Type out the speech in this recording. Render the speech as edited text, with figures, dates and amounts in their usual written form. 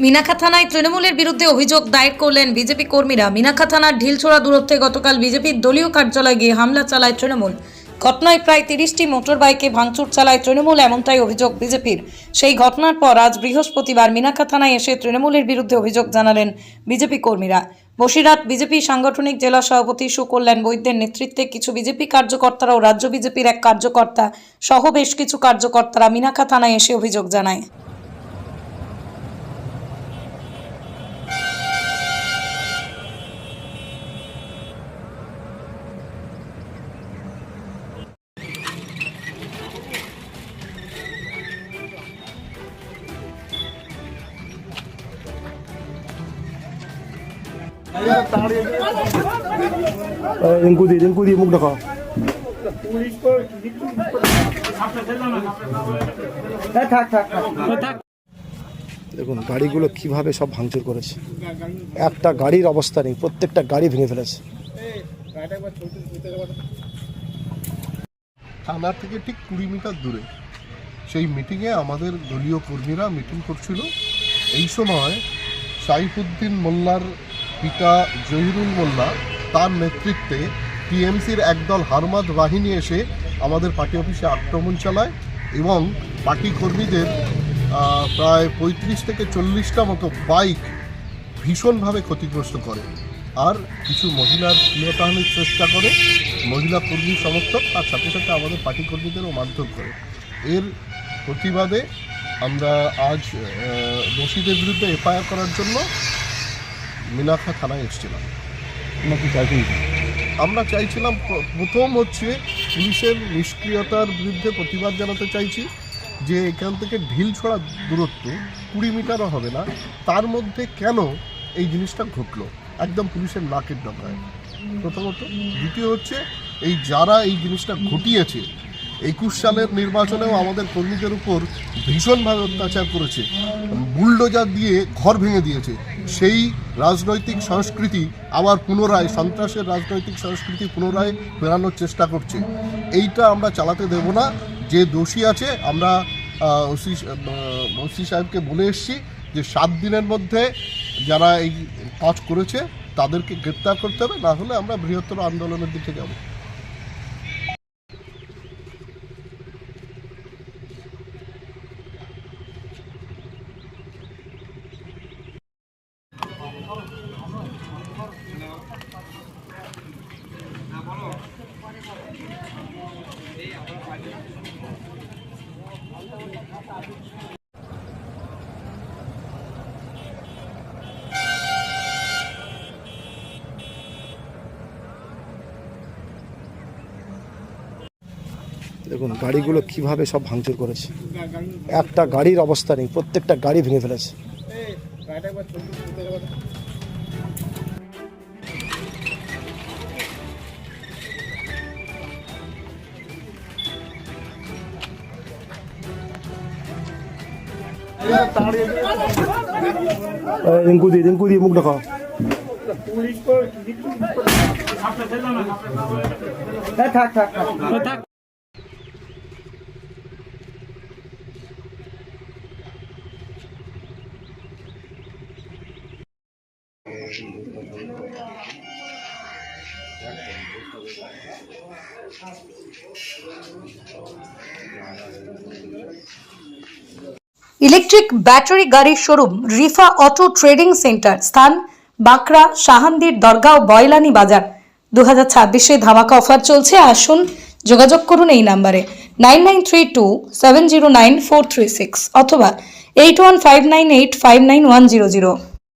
মিনাখা থানায় তৃণমূলের বিরুদ্ধে অভিযোগ দায়ের করলেন বিজেপি কর্মীরা। মিনাখা থানার ঢিলছোড়া দূরত্বে গতকাল বিজেপির দলীয় কার্যালয়ে গিয়ে হামলা চালায় তৃণমূল। ঘটনায় প্রায় 30টি মোটর বাইকে ভাঙচুর চালায় তৃণমূল, এমনটাই অভিযোগ বিজেপির। সেই ঘটনার পর আজ বৃহস্পতিবার মিনাখা থানায় এসে তৃণমূলের বিরুদ্ধে অভিযোগ জানালেন বিজেপি কর্মীরা। বসিরহাট বিজেপি সাংগঠনিক জেলা সভাপতি সুকল্যাণ বৈদ্যের নেতৃত্বে কিছু বিজেপি কার্যকর্তারা ও রাজ্য বিজেপির এক কার্যকর্তা সহ বেশ কিছু কার্যকর্তারা মিনাখা থানায় এসে অভিযোগ জানায়। रिंकू दी मुख ढका। দেখুন গাড়িগুলো কিভাবে সব ভাঙচুর করেছে, একটা গাড়ির অবস্থা নেই, প্রত্যেকটা গাড়ি ভেঙে ফেলেছে। থানা থেকে ঠিক 20 মিটার দূরে সেই মিটিংয়ে আমাদের দলীয় কর্মীরা মিটিং করছিল। এই সময় সাইফুদ্দিন মোল্লার পিতা জহিরুল মোল্লা তার নেতৃত্বে টিএমসির একদল হারমাদ বাহিনী এসে আমাদের পার্টি অফিসে আক্রমণ চালায় এবং পার্টি কর্মীদের প্রায় 35 থেকে 40টা মতো বাইক ভীষণভাবে ক্ষতিগ্রস্ত করে। আর কিছু মহিলার শ্লীলতাহানির চেষ্টা করে, মহিলা কর্মী সমর্থক, তার সাথে সাথে আমাদের পার্টি কর্মীদেরও মারধর করে। এর প্রতিবাদে আমরা আজ দোষীদের বিরুদ্ধে এফআইআর করার জন্য মিনাখা থানায় এসেছিলাম। আমরা চাইছিলাম, প্রথম হচ্ছে পুলিশের নিষ্ক্রিয়তার বিরুদ্ধে প্রতিবাদ জানাতে চাইছি যে এখান থেকে ঢিলছোড়া দূরত্ব 20 মিটারও হবে না, তার মধ্যে কেন এই জিনিসটা ঘটলো একদম পুলিশের নাকের ডগায় প্রথমত। দ্বিতীয় হচ্ছে এই যারা এই জিনিসটা ঘটিয়েছে 21 সালের নির্বাচনেও আমাদের কর্মীদের উপর ভীষণভাবে অত্যাচার করেছে, বুলডোজার দিয়ে ঘর ভেঙে দিয়েছে, সেই রাজনৈতিক সংস্কৃতি আবার পুনরায়, সন্ত্রাসের রাজনৈতিক সংস্কৃতি পুনরায় ফেরানোর চেষ্টা করছে। এইটা আমরা চালাতে দেব না। যে দোষী আছে আমরা ওসি সাহেবকে বলে এসেছি যে 7 দিনের মধ্যে যারা এই কাজ করেছে তাদেরকে গ্রেপ্তার করতে হবে, না হলে আমরা বৃহত্তর আন্দোলনের দিকে যাব। দেখুন গাড়িগুলো কিভাবে সব ভাঙচুর করেছে, একটা গাড়ির অবস্থা নেই, প্রত্যেকটা গাড়ি ভেঙে ফেলেছে। रिंकू दी मुख ढका। ইলেকট্রিক ব্যাটারি গাড়ির showroom Rifa auto trading centre, স্থান বাঁকড়া, শাহানদির দরগাঁও, বয়লানি বাজার। 2026-এ ধামাকা অফার চলছে, আসুন যোগাযোগ করুন এই নাম্বারে 9932709436 অথবা 8159859100।